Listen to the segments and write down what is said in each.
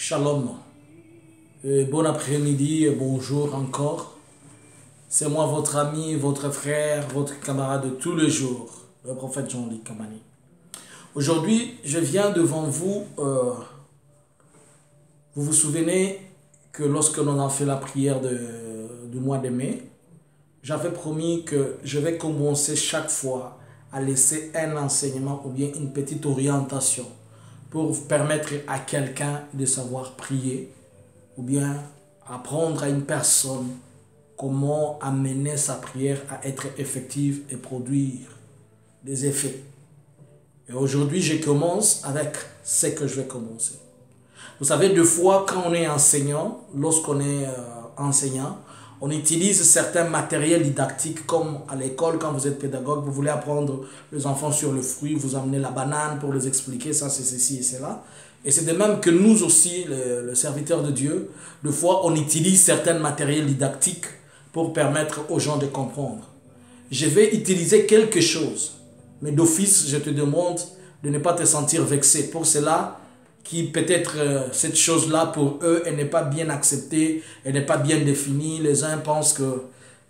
Shalom. Bon après-midi et bonjour encore. C'est moi votre ami, votre frère, votre camarade de tous les jours, le prophète Jean-Luc Kamani. Aujourd'hui, je viens devant vous. Vous vous souvenez que lorsque l'on a fait la prière du mois de mai, j'avais promis que je vais commencer chaque fois à laisser un enseignement ou bien une petite orientation pour permettre à quelqu'un de savoir prier ou bien apprendre à une personne comment amener sa prière à être effective et produire des effets. Et aujourd'hui, je commence avec ce que je vais commencer. Vous savez, deux fois, quand on est enseignant, lorsqu'on est enseignant, on utilise certains matériels didactiques comme à l'école, quand vous êtes pédagogue, vous voulez apprendre les enfants sur le fruit, vous amenez la banane pour les expliquer, ça c'est ceci et cela. Et c'est de même que nous aussi, les serviteurs de Dieu, des fois on utilise certains matériels didactiques pour permettre aux gens de comprendre. Je vais utiliser quelque chose, mais d'office, je te demande de ne pas te sentir vexé. Pour cela, qui peut-être cette chose-là pour eux, elle n'est pas bien acceptée, elle n'est pas bien définie. Les uns pensent que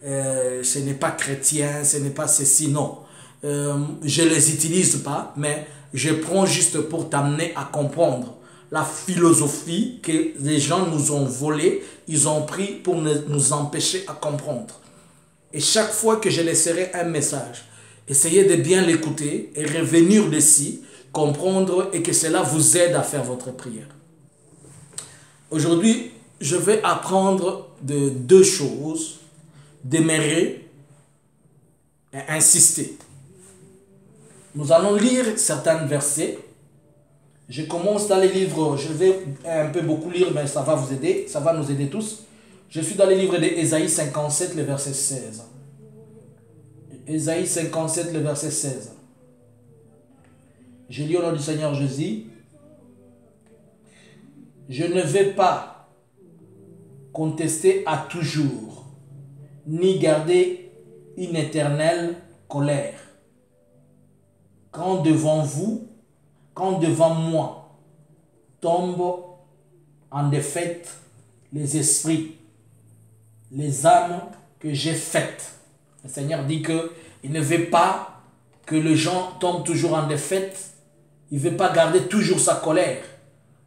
ce n'est pas chrétien, ce n'est pas ceci, non. Je ne les utilise pas, mais je prends juste pour t'amener à comprendre la philosophie que les gens nous ont volée, ils ont pris pour nous empêcher à comprendre. Et chaque fois que je laisserai un message, essayez de bien l'écouter et revenir dessus, comprendre et que cela vous aide à faire votre prière. Aujourd'hui, je vais apprendre de deux choses, demeurer et insister. Nous allons lire certains versets. Je commence dans les livres, je vais un peu beaucoup lire, mais ça va vous aider, ça va nous aider tous. Je suis dans les livres d'Ésaïe 57, le verset 16. Ésaïe 57, le verset 16. Je lis au nom du Seigneur Jésus. Je ne vais pas contester à toujours, ni garder une éternelle colère. Quand devant moi, tombent en défaite les esprits, les âmes que j'ai faites. Le Seigneur dit qu'il ne veut pas que les gens tombent toujours en défaite. Il ne veut pas garder toujours sa colère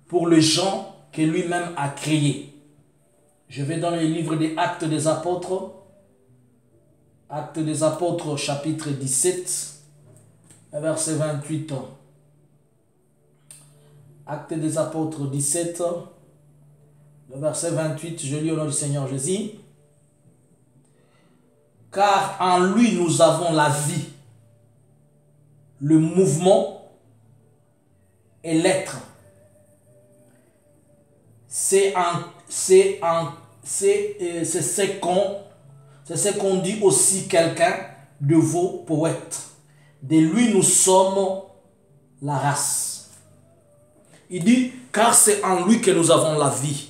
pour les gens que lui-même a créés. Je vais dans le livre des Actes des Apôtres. Actes des Apôtres, chapitre 17, verset 28. Actes des Apôtres 17, le verset 28, je lis au nom du Seigneur Jésus. Car en lui nous avons la vie, le mouvement et l'être. C'est ce qu'on dit aussi quelqu'un de vos poètes. De lui nous sommes la race. Il dit, car c'est en lui que nous avons la vie.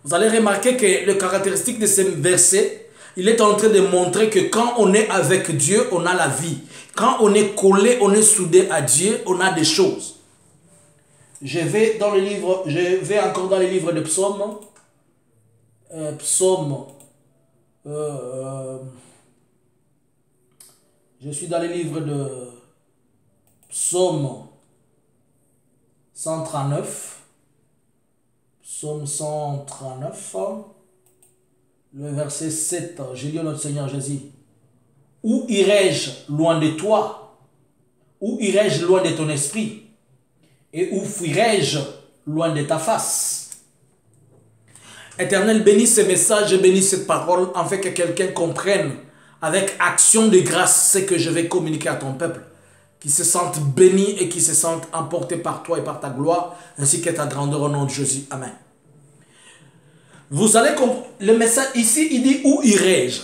Vous allez remarquer que le caractéristique de ce verset, il est en train de montrer que quand on est avec Dieu, on a la vie. Quand on est collé, on est soudé à Dieu, on a des choses. Je vais encore dans le livre de Psaume. Je suis dans le livre de Psaume 139. Psaume 139. Le verset 7. Je lis au nom du Seigneur Jésus. Où irai-je loin de toi? Où irai-je loin de ton esprit? Et où fuirai-je loin de ta face? Éternel, bénis ce message et bénis cette parole afin que quelqu'un comprenne avec action de grâce ce que je vais communiquer à ton peuple, qui se sente béni et qui se sente emporté par toi et par ta gloire, ainsi que ta grandeur au nom de Jésus. Amen. Vous allez comprendre, le message ici, il dit où irai-je?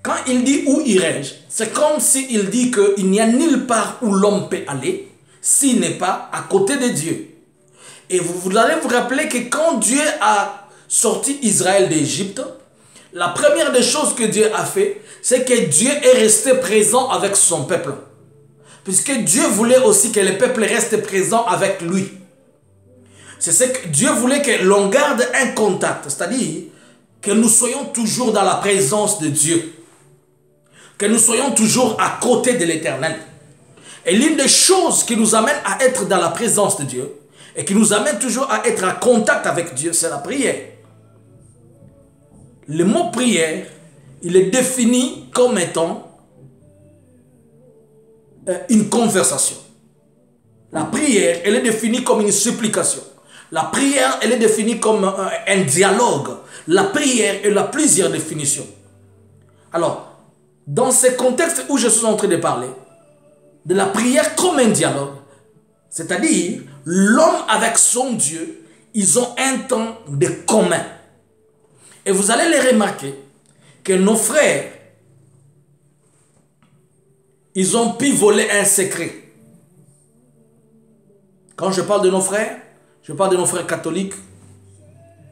Quand il dit où irai-je, c'est comme s'il dit qu'il n'y a nulle part où l'homme peut aller, s'il n'est pas à côté de Dieu. Et vous allez vous rappeler que quand Dieu a sorti Israël d'Égypte, la première des choses que Dieu a fait, c'est que Dieu est resté présent avec son peuple. Puisque Dieu voulait aussi que le peuple reste présent avec lui. C'est ce que Dieu voulait que l'on garde un contact, c'est-à-dire que nous soyons toujours dans la présence de Dieu, que nous soyons toujours à côté de l'Éternel. Et l'une des choses qui nous amène à être dans la présence de Dieu et qui nous amène toujours à être en contact avec Dieu, c'est la prière. Le mot prière, il est défini comme étant une conversation. La prière, elle est définie comme une supplication. La prière, elle est définie comme un dialogue. La prière, elle a plusieurs définitions. Alors, dans ce contexte où je suis en train de parler, de la prière comme un dialogue, c'est-à-dire l'homme avec son Dieu, ils ont un temps de commun. Et vous allez les remarquer que nos frères, ils ont pu voler un secret. Quand je parle de nos frères, je parle de nos frères catholiques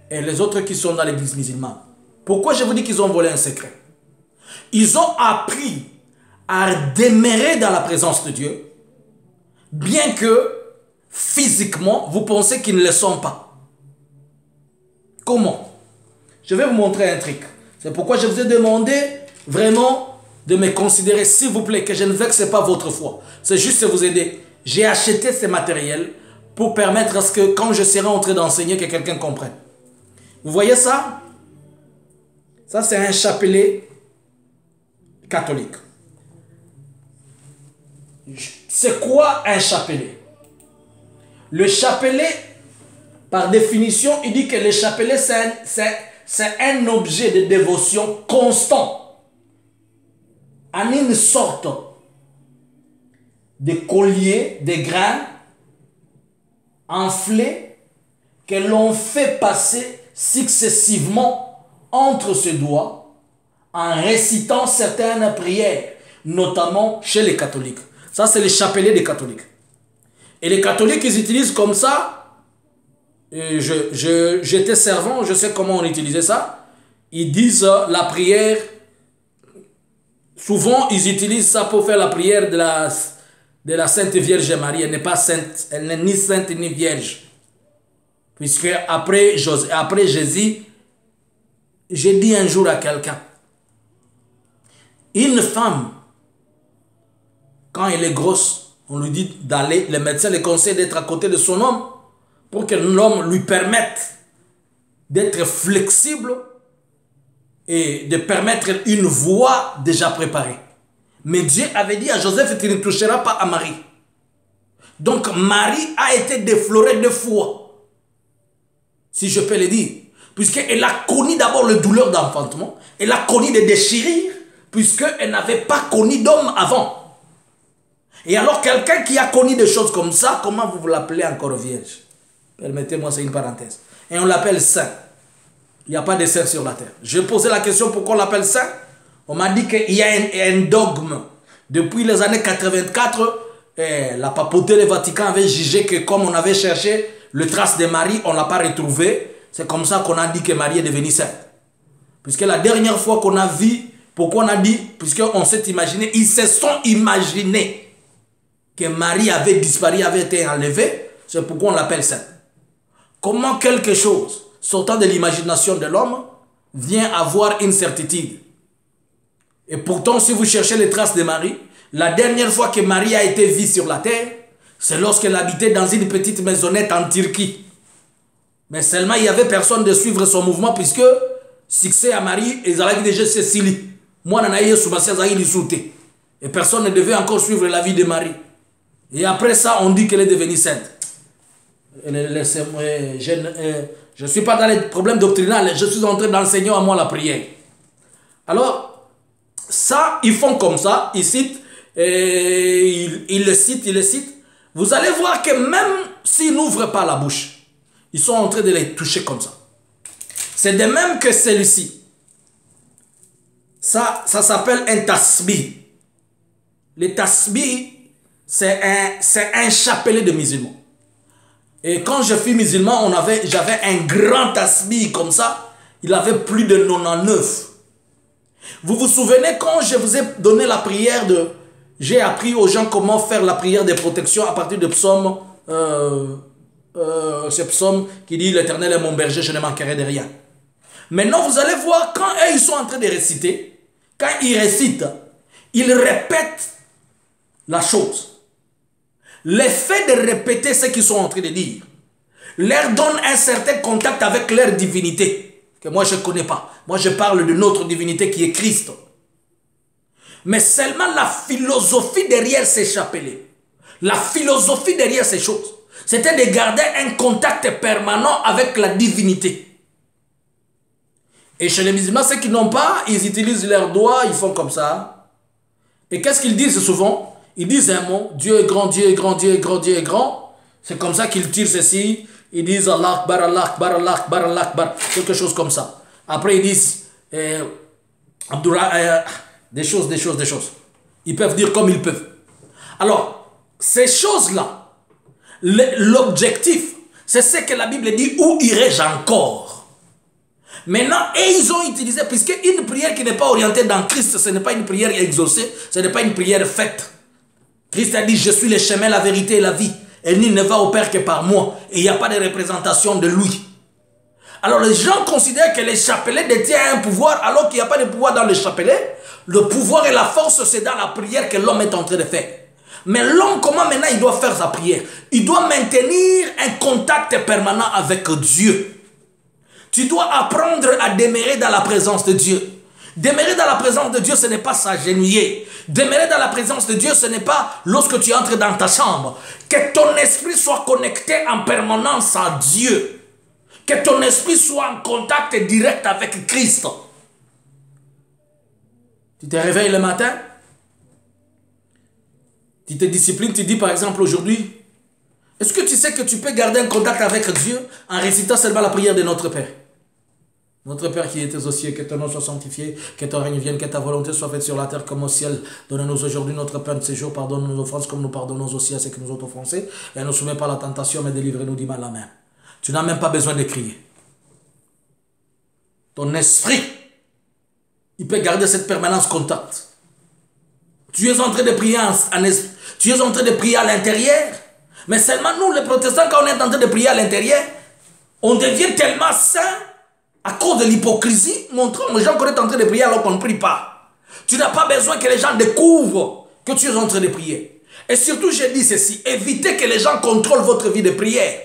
et les autres qui sont dans l'église musulmane. Pourquoi je vous dis qu'ils ont volé un secret? Ils ont appris à demeurer dans la présence de Dieu, bien que physiquement, vous pensez qu'ils ne le sont pas. Comment? Je vais vous montrer un truc. C'est pourquoi je vous ai demandé vraiment de me considérer, s'il vous plaît, que je ne vexe pas votre foi. C'est juste vous aider. J'ai acheté ce matériel pour permettre à ce que quand je serai en train d'enseigner, que quelqu'un comprenne. Vous voyez ça? Ça, c'est un chapelet catholique. C'est quoi un chapelet? Le chapelet, par définition, il dit que le chapelet, c'est un objet de dévotion constant, en une sorte de collier de grains enflés que l'on fait passer successivement entre ses doigts en récitant certaines prières, notamment chez les catholiques. Ça, c'est le chapelet des catholiques. Et les catholiques, ils utilisent comme ça. J'étais servant, je sais comment on utilisait ça. Ils disent la prière. Souvent, ils utilisent ça pour faire la prière de la Sainte Vierge Marie. Elle n'est pas sainte, elle n'est ni sainte ni vierge. Puisque après Jésus, j'ai dit un jour à quelqu'un, une femme, quand elle est grosse, on lui dit d'aller, le médecin le conseille d'être à côté de son homme pour que l'homme lui permette d'être flexible et de permettre une voie déjà préparée. Mais Dieu avait dit à Joseph, tu ne toucheras pas à Marie. Donc Marie a été déflorée de foi, si je peux le dire, puisqu'elle a connu d'abord le douleur d'enfantement, elle a connu des déchirures, puisqu'elle n'avait pas connu d'homme avant. Et alors quelqu'un qui a connu des choses comme ça, comment vous l'appelez encore vierge? Permettez-moi, c'est une parenthèse. Et on l'appelle saint. Il n'y a pas de saint sur la terre. Je posais la question pourquoi on l'appelle saint. On m'a dit qu'il y a un dogme. Depuis les années 84, la papauté du Vatican avait jugé que comme on avait cherché le trace de Marie, on ne l'a pas retrouvé. C'est comme ça qu'on a dit que Marie est devenue sainte. Puisque la dernière fois qu'on a vu, pourquoi on a dit, puisqu'on s'est imaginé, ils se sont imaginés que Marie avait disparu, avait été enlevée, c'est pourquoi on l'appelle sainte. Comment quelque chose sortant de l'imagination de l'homme vient avoir une certitude? Et pourtant, si vous cherchez les traces de Marie, la dernière fois que Marie a été vue sur la terre, c'est lorsqu'elle habitait dans une petite maisonnette en Turquie. Mais seulement, il n'y avait personne de suivre son mouvement puisque, succès à Marie, ils allaient déjà Cécilie. Moi, je n'ai pas et personne ne devait encore suivre la vie de Marie. Et après ça, on dit qu'elle est devenue sainte. Je ne suis pas dans les problèmes doctrinaux, je suis en train d'enseigner à moi la prière. Alors, ça, ils font comme ça, ils citent, ils le citent. Vous allez voir que même s'ils n'ouvrent pas la bouche, ils sont en train de les toucher comme ça. C'est de même que celui-ci. Ça s'appelle un tasbih. Le tasbih, c'est un chapelet de musulmans. Et quand je fus musulman, j'avais un grand tasbih comme ça. Il avait plus de 99. Vous vous souvenez quand je vous ai donné la prière de... J'ai appris aux gens comment faire la prière de protection à partir de psaume ce psaume qui dit l'Éternel est mon berger, je ne manquerai de rien. Maintenant, vous allez voir quand eux, ils sont en train de réciter, quand ils récitent, ils répètent la chose. L'effet de répéter ce qu'ils sont en train de dire leur donne un certain contact avec leur divinité, que moi je ne connais pas. Moi je parle de notre divinité qui est Christ. Mais seulement la philosophie derrière ces chapelets, la philosophie derrière ces choses, c'était de garder un contact permanent avec la divinité. Et chez les musulmans, ceux qui n'ont pas, ils utilisent leurs doigts, ils font comme ça. Et qu'est-ce qu'ils disent souvent? Ils disent un mot, Dieu est grand, Dieu est grand, Dieu est grand, Dieu est grand. C'est comme ça qu'ils tirent ceci. Ils disent Allah Akbar, Allah Akbar, Allah Akbar, Allah Akbar, quelque chose comme ça. Après ils disent des choses. Ils peuvent dire comme ils peuvent. Alors, ces choses-là, l'objectif, c'est ce que la Bible dit, où irai-je encore? Maintenant, et ils ont utilisé, puisque une prière qui n'est pas orientée dans Christ, ce n'est pas une prière exaucée, ce n'est pas une prière faite. Christ a dit, je suis le chemin, la vérité et la vie. Et nul ne va au Père que par moi. Et il n'y a pas de représentation de lui. Alors les gens considèrent que les chapelets détiennent un pouvoir alors qu'il n'y a pas de pouvoir dans les chapelets. Le pouvoir et la force, c'est dans la prière que l'homme est en train de faire. Mais l'homme, comment maintenant il doit faire sa prière? Il doit maintenir un contact permanent avec Dieu. Tu dois apprendre à demeurer dans la présence de Dieu. Demeurer dans la présence de Dieu, ce n'est pas s'agenouiller. Demeurer dans la présence de Dieu, ce n'est pas lorsque tu entres dans ta chambre. Que ton esprit soit connecté en permanence à Dieu. Que ton esprit soit en contact direct avec Christ. Tu te réveilles le matin, tu te disciplines, tu dis par exemple aujourd'hui, est-ce que tu sais que tu peux garder un contact avec Dieu en récitant seulement la prière de notre Père? Notre Père qui es aux cieux, que ton nom soit sanctifié, que ton règne vienne, que ta volonté soit faite sur la terre comme au ciel. Donne-nous aujourd'hui notre pain de ce jour, pardonne nos offenses comme nous pardonnons aussi à ceux qui nous ont offensés. Et ne nous soumets pas à la tentation, mais délivre-nous du mal. Amen. Tu n'as même pas besoin de crier. Ton esprit, il peut garder cette permanence contact. Tu es en train de prier tu es en train de prier à l'intérieur. Mais seulement nous, les protestants, quand on est en train de prier à l'intérieur, on devient tellement saint à cause de l'hypocrisie, montrant aux gens qu'on est en train de prier alors qu'on ne prie pas. Tu n'as pas besoin que les gens découvrent que tu es en train de prier. Et surtout, je dis ceci, évitez que les gens contrôlent votre vie de prière.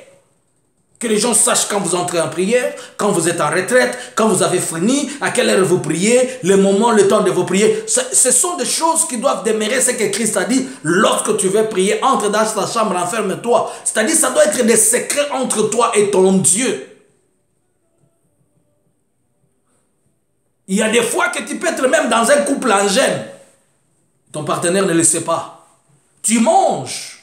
Que les gens sachent quand vous entrez en prière, quand vous êtes en retraite, quand vous avez fini, à quelle heure vous priez, le moment, le temps de vous prier. Ce sont des choses qui doivent demeurer ce que Christ a dit. Lorsque tu veux prier, entre dans ta chambre, enferme-toi. C'est-à-dire, ça doit être des secrets entre toi et ton Dieu. Il y a des fois que tu peux être même dans un couple en gêne. Ton partenaire ne le sait pas. Tu manges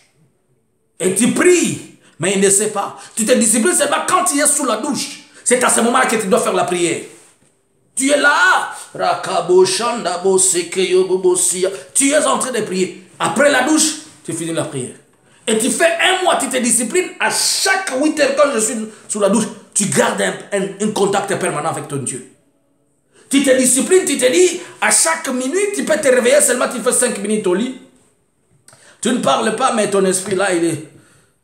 et tu pries, mais il ne sait pas. Tu te disciplines seulement quand tu es sous la douche. C'est à ce moment-là que tu dois faire la prière. Tu es là. Tu es en train de prier. Après la douche, tu finis la prière. Et tu fais un mois, tu te disciplines. À chaque 8 heures, quand je suis sous la douche, tu gardes un contact permanent avec ton Dieu. Tu te disciplines, tu te dis, à chaque minute, tu peux te réveiller, seulement tu fais 5 minutes au lit. Tu ne parles pas, mais ton esprit là, il est...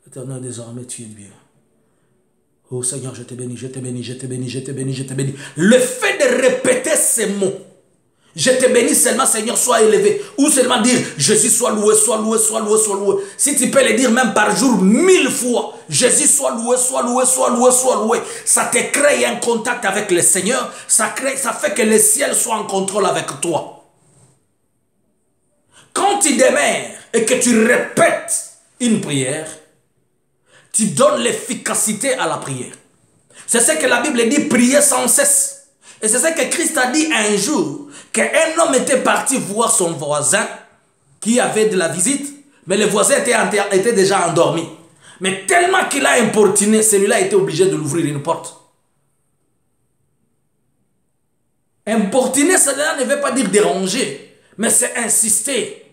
Éternel, désormais, tu es bien. Oh Seigneur, je te bénis, je te bénis, je te bénis, je te bénis, je te bénis. Le fait de répéter ces mots, je te bénis seulement, Seigneur, sois élevé. Ou seulement dire, Jésus soit loué, soit loué, soit loué, soit loué. Si tu peux le dire même par jour 1000 fois, Jésus soit loué, soit loué, soit loué, soit loué. Ça te crée un contact avec le Seigneur. Ça fait que le ciel soit en contrôle avec toi. Quand tu demeures et que tu répètes une prière, tu donnes l'efficacité à la prière. C'est ce que la Bible dit, prier sans cesse. Et c'est ce que Christ a dit un jour, qu'un homme était parti voir son voisin qui avait de la visite, mais le voisin était déjà endormi. Mais tellement qu'il a importuné, celui-là était obligé de l'ouvrir une porte. Importuner, cela ne veut pas dire déranger, mais c'est insister.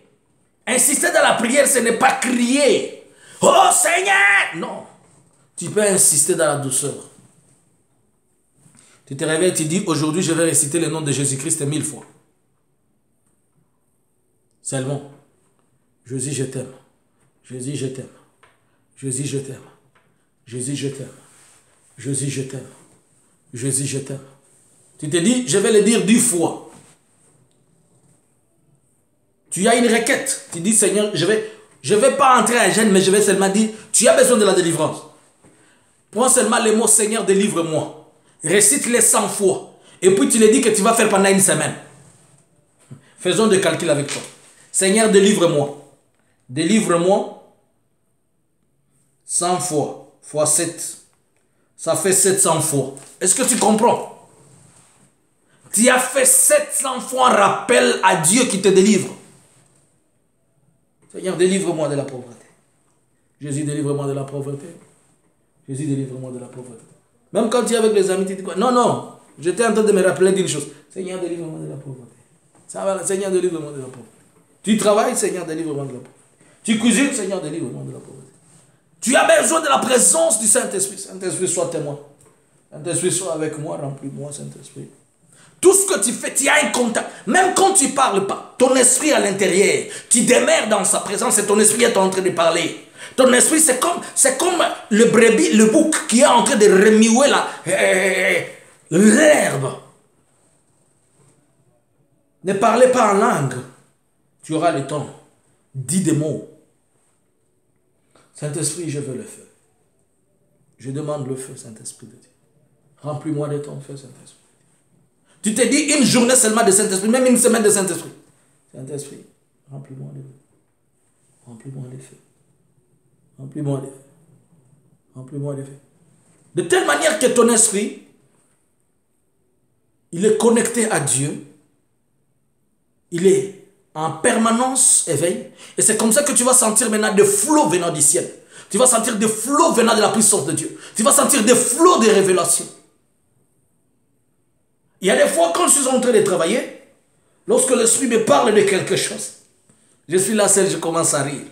Insister dans la prière, ce n'est pas crier. Oh Seigneur! Non. Tu peux insister dans la douceur. Tu te réveilles, tu dis, aujourd'hui je vais réciter le nom de Jésus-Christ 1000 fois. Seulement, Jésus, je t'aime. Jésus, je t'aime. Jésus, je t'aime. Jésus, je t'aime. Jésus, je t'aime. Jésus, je t'aime. Tu te dis, je vais le dire 10 fois. Tu as une requête. Tu dis, Seigneur, je vais pas entrer en gêne, mais je vais seulement dire, tu as besoin de la délivrance. Prends seulement les mots, Seigneur, délivre-moi. Récite-les 100 fois. Et puis tu les dis que tu vas faire pendant une semaine. Faisons des calculs avec toi. Seigneur, délivre-moi. Délivre-moi 100 fois. Fois 7. Ça fait 700 fois. Est-ce que tu comprends? Tu as fait 700 fois un rappel à Dieu qui te délivre. Seigneur, délivre-moi de la pauvreté. Jésus, délivre-moi de la pauvreté. Jésus, délivre-moi de la pauvreté. Même quand tu es avec les amis, tu dis quoi? Non, non. J'étais en train de me rappeler d'une chose. Seigneur, délivre-moi de la pauvreté. Ça va, Seigneur, délivre-moi de la pauvreté. Tu travailles, Seigneur, délivre-moi de la pauvreté. Tu cuisines, Seigneur, délivre-moi de la pauvreté. Tu as besoin de la présence du Saint-Esprit. Saint-Esprit, sois témoin. Saint-Esprit, sois avec moi, remplis-moi, Saint-Esprit. Tout ce que tu fais, tu as un contact. Même quand tu ne parles pas, ton esprit à l'intérieur, tu demeures dans sa présence et ton esprit est en train de parler. Ton esprit, c'est comme le brebis, le bouc qui est en train de remuer l'herbe. Ne parlez pas en langue. Tu auras le temps. Dis des mots. Saint-Esprit, je veux le feu. Je demande le feu, Saint-Esprit de Dieu. Remplis-moi de ton feu, Saint-Esprit. Tu te dis une journée seulement de Saint-Esprit, même une semaine de Saint-Esprit. Saint-Esprit, remplis-moi de feu. Remplis-moi de feu. Remplis-moi de feu. Remplis-moi de feu. De telle manière que ton esprit, il est connecté à Dieu. Il est en permanence éveillé. Et c'est comme ça que tu vas sentir maintenant des flots venant du ciel. Tu vas sentir des flots venant de la puissance de Dieu. Tu vas sentir des flots de révélation. Il y a des fois, quand je suis en train de travailler, lorsque l'esprit me parle de quelque chose, je suis là seul, je commence à rire.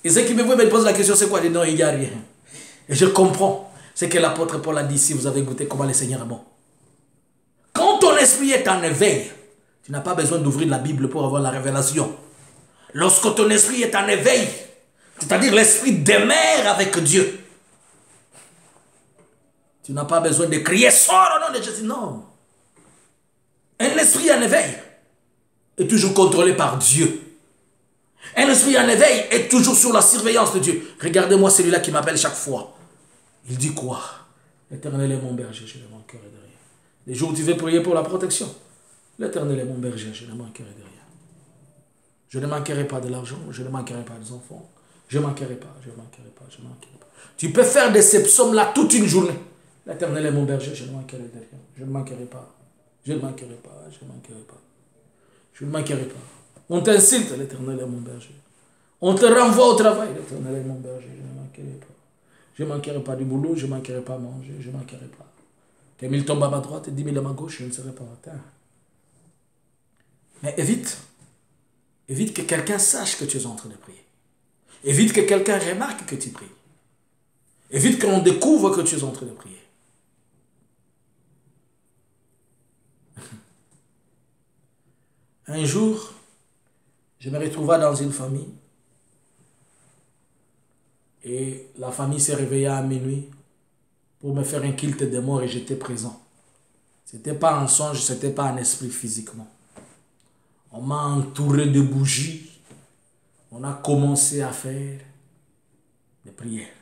Et ceux qui me voient me posent la question, c'est quoi? Je dis non, il n'y a rien. Et je comprends ce que l'apôtre Paul a dit si vous avez goûté comment le Seigneur est bon. Quand ton esprit est en éveil, tu n'as pas besoin d'ouvrir la Bible pour avoir la révélation. Lorsque ton esprit est en éveil, c'est-à-dire l'esprit demeure avec Dieu, tu n'as pas besoin de crier, sors au nom de Jésus, non. Un esprit en éveil est toujours contrôlé par Dieu. Un esprit en éveil est toujours sur la surveillance de Dieu. Regardez-moi celui-là qui m'appelle chaque fois. Il dit quoi? L'Éternel est mon berger, je ne manquerai de rien. Les jours où tu veux prier pour la protection, l'Éternel est mon berger, je ne manquerai de rien. Je ne manquerai pas de l'argent, je ne manquerai pas des enfants. Je ne manquerai pas, je ne manquerai pas, je ne manquerai pas. Tu peux faire de ces psaumes-là toute une journée. L'Éternel est mon berger, je ne manquerai de rien. Je ne manquerai pas. Je ne manquerai pas, je ne manquerai pas. Je ne manquerai pas. On t'insulte, l'Éternel est mon berger. On te renvoie au travail, l'Éternel est mon berger, je ne manquerai pas. Je ne manquerai pas du boulot, je ne manquerai pas à manger, je ne manquerai pas. Que 1000 tombent à ma droite et 10 000 à ma gauche, je ne serai pas atteint. Mais évite que quelqu'un sache que tu es en train de prier. Évite que quelqu'un remarque que tu pries. Évite qu'on découvre que tu es en train de prier. Un jour, je me retrouvais dans une famille et la famille s'est réveillée à minuit pour me faire un culte de mort et j'étais présent. Ce n'était pas un songe, ce n'était pas un esprit physiquement. On m'a entouré de bougies. On a commencé à faire des prières.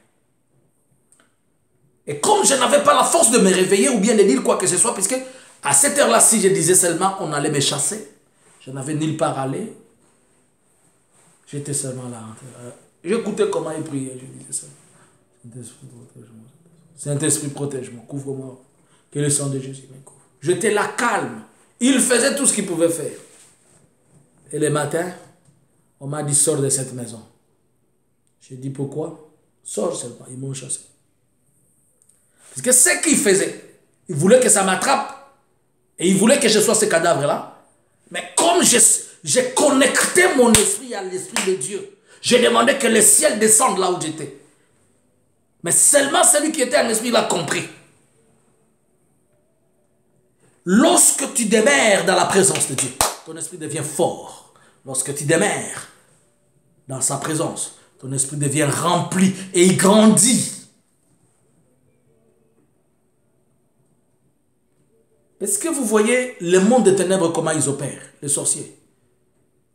Et comme je n'avais pas la force de me réveiller ou bien de dire quoi que ce soit, puisque à cette heure-là, si je disais seulement on allait me chasser, je n'avais nulle part à aller. J'étais seulement là. J'écoutais comment il priait. Je disais ça. Saint-Esprit, protège-moi, couvre-moi. Que le sang de Jésus me couvre. J'étais là calme. Il faisait tout ce qu'il pouvait faire. Et le matin, on m'a dit sors de cette maison. J'ai dit pourquoi? Sors seulement. Ils m'ont chassé. Parce que ce qu'il faisait, il voulait que ça m'attrape. Et il voulait que je sois ce cadavre-là. Mais comme j'ai connecté mon esprit à l'esprit de Dieu, j'ai demandé que le ciel descende là où j'étais. Mais seulement celui qui était en esprit l'a compris. Lorsque tu demeures dans la présence de Dieu, ton esprit devient fort. Lorsque tu demeures dans sa présence, ton esprit devient rempli et il grandit. Est-ce que vous voyez le monde des ténèbres, comment ils opèrent, les sorciers?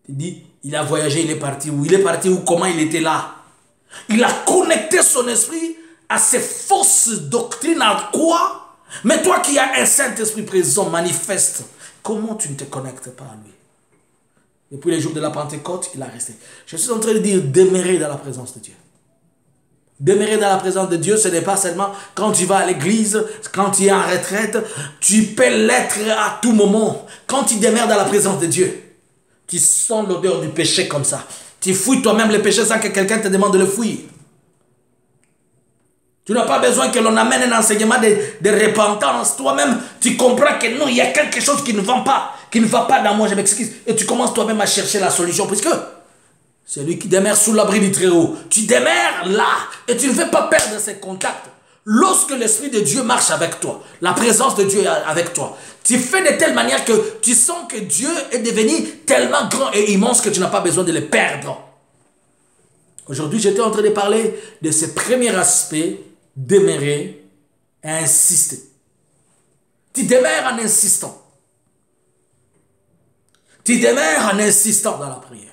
Il dit, il a voyagé, il est parti où? Il est parti où? Comment il était là? Il a connecté son esprit à ces fausses doctrines. À quoi? Mais toi qui as un Saint-Esprit présent, manifeste, comment tu ne te connectes pas à lui? Depuis les jours de la Pentecôte, il a resté. Je suis en train de dire, demeurer dans la présence de Dieu. Demeurer dans la présence de Dieu, ce n'est pas seulement quand tu vas à l'église, quand tu es en retraite, tu peux l'être à tout moment. Quand tu demeures dans la présence de Dieu, tu sens l'odeur du péché comme ça. Tu fouilles toi-même le péché sans que quelqu'un te demande de le fouiller. Tu n'as pas besoin que l'on amène un enseignement de repentance. Toi-même, tu comprends que non, il y a quelque chose qui ne va pas dans moi, je m'excuse. Et tu commences toi-même à chercher la solution, puisque c'est lui qui demeure sous l'abri du Très-Haut. Tu demeures là et tu ne veux pas perdre ces contacts. Lorsque l'Esprit de Dieu marche avec toi, la présence de Dieu est avec toi, tu fais de telle manière que tu sens que Dieu est devenu tellement grand et immense que tu n'as pas besoin de le perdre. Aujourd'hui, j'étais en train de parler de ce premier aspect, demeurer et insister. Tu demeures en insistant. Tu demeures en insistant dans la prière.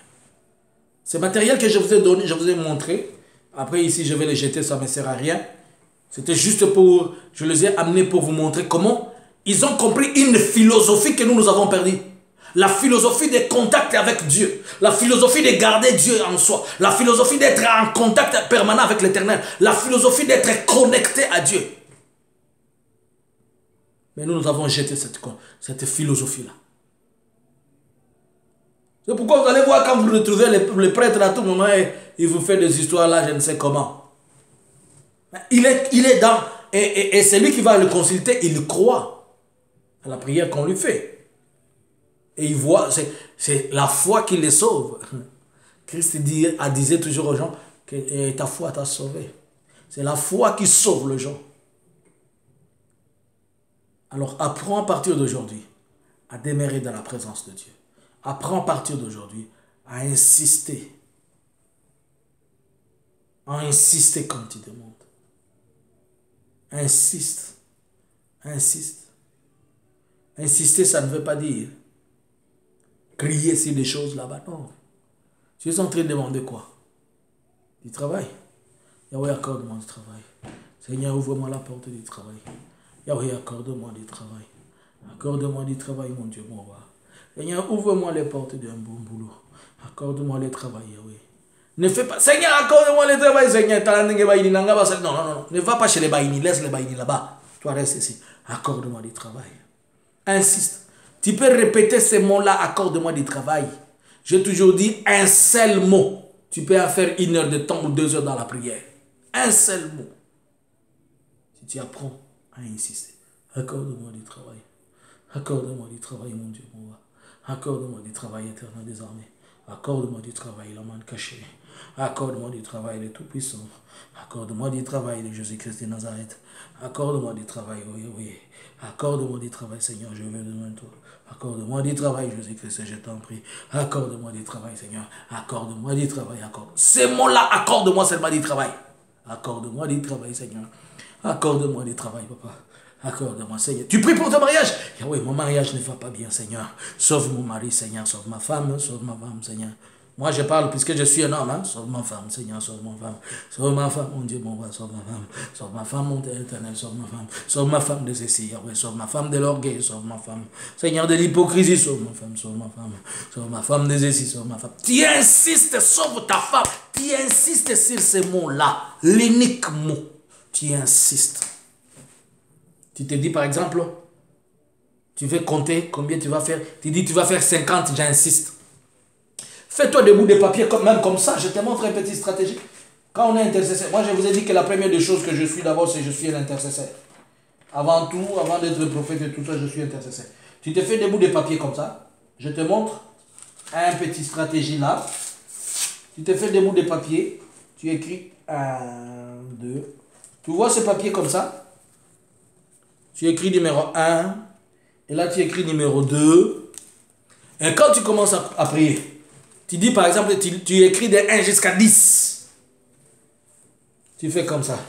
Ce matériel que je vous ai donné, je vous ai montré. Après, ici, je vais les jeter, ça ne me sert à rien. C'était juste pour, je les ai amenés pour vous montrer comment ils ont compris une philosophie que nous avons perdue. La philosophie de contact avec Dieu. La philosophie de garder Dieu en soi. La philosophie d'être en contact permanent avec l'Éternel. La philosophie d'être connecté à Dieu. Mais nous avons jeté cette philosophie-là. C'est pourquoi vous allez voir quand vous retrouvez les prêtres à tout moment, il vous fait des histoires là, je ne sais comment. Il est dans... Et c'est lui qui va le consulter, il croit à la prière qu'on lui fait. Et il voit, c'est la foi qui les sauve. Christ disait toujours aux gens que ta foi t'a sauvé. C'est la foi qui sauve les gens. Alors apprends à partir d'aujourd'hui à demeurer dans la présence de Dieu. Apprends à partir d'aujourd'hui à insister. À insister quand tu demandes. Insiste. Insiste. Insister, ça ne veut pas dire crier sur des choses là-bas. Non. Tu es en train de demander quoi? Du travail. Yahweh, accorde-moi du travail. Seigneur, ouvre-moi la porte du travail. Yahweh, accorde-moi du travail. Accorde-moi du travail, mon Dieu, mon roi. Seigneur, ouvre-moi les portes d'un bon boulot. Accorde-moi le travail, Yahweh. Ne fais pas, Seigneur, accorde-moi le travail, Seigneur. Non, non, non. Ne va pas chez les baïnis. Laisse les baïnis là-bas. Toi, reste ici. Accorde-moi du travail. Insiste. Tu peux répéter ces mots-là, accorde-moi du travail. J'ai toujours dit un seul mot. Tu peux en faire 1 heure de temps ou 2 heures dans la prière. Un seul mot. Si tu apprends à insister. Accorde-moi du travail. Accorde-moi du travail, mon Dieu, mon roi. Accorde-moi du travail éternel des armées. Accorde-moi du travail, la main cachée. Accorde-moi du travail, le Tout-Puissant. Accorde-moi du travail de Jésus-Christ de Nazareth. Accorde-moi du travail, oui, oui. Accorde-moi du travail, Seigneur, je veux devant toi. Accorde-moi du travail, Jésus-Christ, je t'en prie. Accorde-moi du travail, Seigneur. Accorde-moi du travail, accorde. Ces mots-là, accorde-moi seulement du travail. Accorde-moi du travail, Seigneur. Accorde-moi du travail, papa. Accorde-moi, Seigneur. Tu pries pour ton mariage? Oui, mon mariage ne va pas bien, Seigneur. Sauve mon mari, Seigneur. Sauve ma femme, Seigneur. Moi, je parle puisque je suis un homme. Hein? Sauve ma femme, Seigneur. Sauve ma femme. Sauve ma femme, mon Dieu, mon roi. Sauve ma femme. Sauve ma femme, mon Dieu éternel. Sauve ma femme. Sauve ma femme de ceci. Oui, sauve ma femme de l'orgueil. Sauve ma femme. Seigneur, de l'hypocrisie. Sauve ma femme. Sauve ma femme. Sauve ma femme de ceci. Sauve ma femme. Tu insistes, sauve ta femme. Tu insistes sur ces mots-là. L'unique mot. Tu insistes. Tu te dis par exemple, tu veux compter combien tu vas faire. Tu dis tu vas faire 50, j'insiste. Fais-toi des bouts de papier même comme ça. Je te montre une petite stratégie. Quand on est intercesseur, moi je vous ai dit que la première des choses que je suis d'abord, c'est que je suis un intercesseur. Avant tout, avant d'être prophète et tout ça, je suis intercesseur. Tu te fais des bouts de papier comme ça. Je te montre une petite stratégie là. Tu te fais des bouts de papier. Tu écris 1, 2. Tu vois ce papier comme ça? Tu écris numéro 1, et là tu écris numéro 2. Et quand tu commences à prier, tu dis par exemple, tu écris de 1 jusqu'à 10. Tu fais comme ça.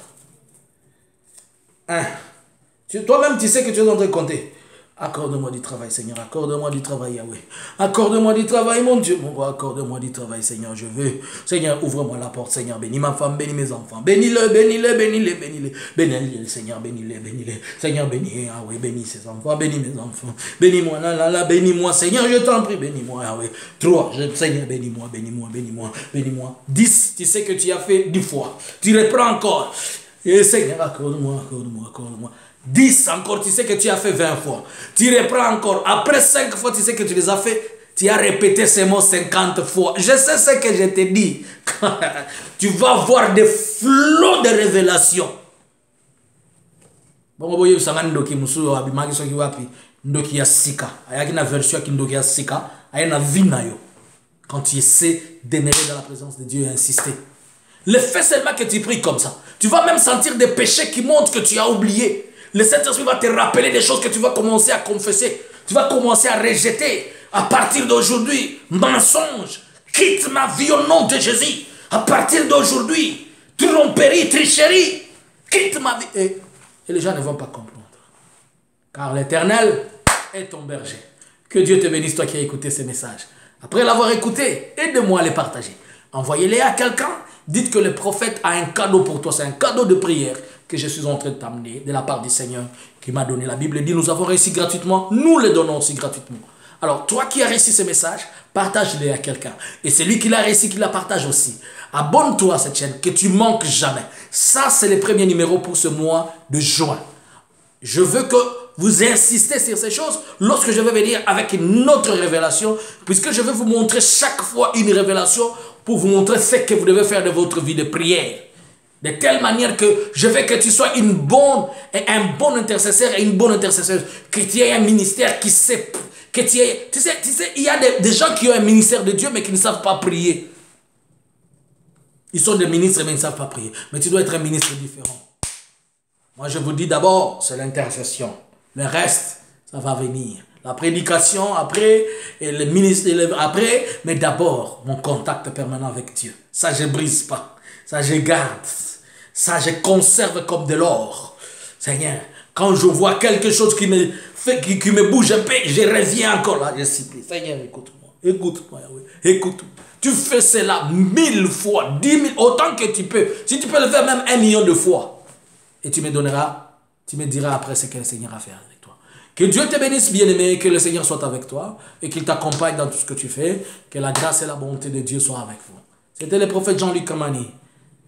1. Toi-même tu sais que tu es en train de compter. Accorde-moi du travail, Seigneur. Accorde-moi du travail, Yahweh. Accorde-moi du travail, mon Dieu. Mon roi, accorde-moi du travail, Seigneur. Je veux. Seigneur, ouvre-moi la porte, Seigneur. Bénis ma femme, bénis mes enfants. Bénis-le, bénis-le, bénis-le, bénis-le. Bénis-le, Seigneur, bénis-le, bénis-le. Seigneur, bénis, Yahweh, bénis ses enfants, bénis mes enfants. Bénis-moi, bénis-moi, Seigneur, je t'en prie, bénis-moi, Yahweh. 3, Seigneur, bénis-moi, bénis-moi, bénis-moi, bénis-moi. 10, tu sais que tu as fait 10 fois. Tu reprends encore. Et Seigneur, accorde-moi, accorde-moi, accorde-moi. 10 encore, tu sais que tu as fait 20 fois. Tu reprends encore. Après 5 fois, tu sais que tu les as fait. Tu as répété ces mots 50 fois. Je sais ce que je t'ai dit. Tu vas voir des flots de révélations. Bon, vous voyez, ça m'a dit musu abimaki soki wapi ndoki ya sika. Ayaki na version ki ndoki ya sika. Ayana vina yo. Quand tu essaies d'énerver dans la présence de Dieu et insister. Le fait seulement que tu pries comme ça. Tu vas même sentir des péchés qui montrent que tu as oublié. Le Saint-Esprit va te rappeler des choses que tu vas commencer à confesser. Tu vas commencer à rejeter. À partir d'aujourd'hui, mensonge. Quitte ma vie au nom de Jésus. À partir d'aujourd'hui, tromperie, tricherie. Quitte ma vie. Et les gens ne vont pas comprendre. Car l'Éternel est ton berger. Que Dieu te bénisse, toi qui as écouté ces messages. Après l'avoir écouté, aide-moi à les partager. Envoyez-les à quelqu'un. Dites que le prophète a un cadeau pour toi. C'est un cadeau de prière que je suis en train de t'amener de la part du Seigneur qui m'a donné. La Bible dit, nous avons réussi gratuitement, nous le donnons aussi gratuitement. Alors, toi qui as réussi ce message, partage-les à quelqu'un. Et celui qui l'a réussi, qui la partage aussi. Abonne-toi à cette chaîne, que tu manques jamais. Ça, c'est le premier numéro pour ce mois de juin. Je veux que vous insistez sur ces choses lorsque je vais venir avec une autre révélation, puisque je vais vous montrer chaque fois une révélation pour vous montrer ce que vous devez faire de votre vie de prière. De telle manière que je veux que tu sois un bon intercesseur et une bonne intercesseuse. Que tu aies un ministère qui sait. Que tu sais, il y a des gens qui ont un ministère de Dieu mais qui ne savent pas prier. Ils sont des ministres mais ils ne savent pas prier. Mais tu dois être un ministre différent. Moi je vous dis d'abord, c'est l'intercession. Le reste, ça va venir. La prédication après, et le ministère après, mais d'abord, mon contact permanent avec Dieu. Ça, je ne brise pas. Ça, je garde. Ça, je conserve comme de l'or. Seigneur, quand je vois quelque chose qui me bouge un peu, je reviens encore là. Je supplie. Seigneur, écoute-moi. Écoute-moi, écoute-moi. Tu fais cela 1000 fois, 10 000, autant que tu peux. Si tu peux le faire même 1 million de fois. Et tu me donneras, tu me diras après ce que le Seigneur a fait avec toi. Que Dieu te bénisse, bien-aimé, que le Seigneur soit avec toi et qu'il t'accompagne dans tout ce que tu fais. Que la grâce et la bonté de Dieu soient avec vous. C'était le prophète Jean-Luc Kamani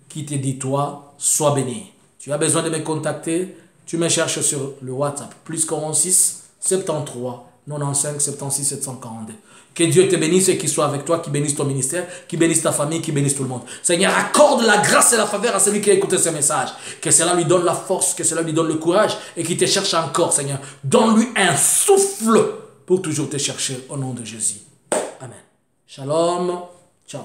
qui te dit, toi, sois béni. Tu as besoin de me contacter, tu me cherches sur le WhatsApp, plus 46 73 95 76 742. Que Dieu te bénisse et qu'il soit avec toi, qu'il bénisse ton ministère, qu'il bénisse ta famille, qu'il bénisse tout le monde. Seigneur, accorde la grâce et la faveur à celui qui a écouté ce message. Que cela lui donne la force, que cela lui donne le courage et qu'il te cherche encore, Seigneur. Donne-lui un souffle pour toujours te chercher au nom de Jésus. Amen. Shalom. Ciao.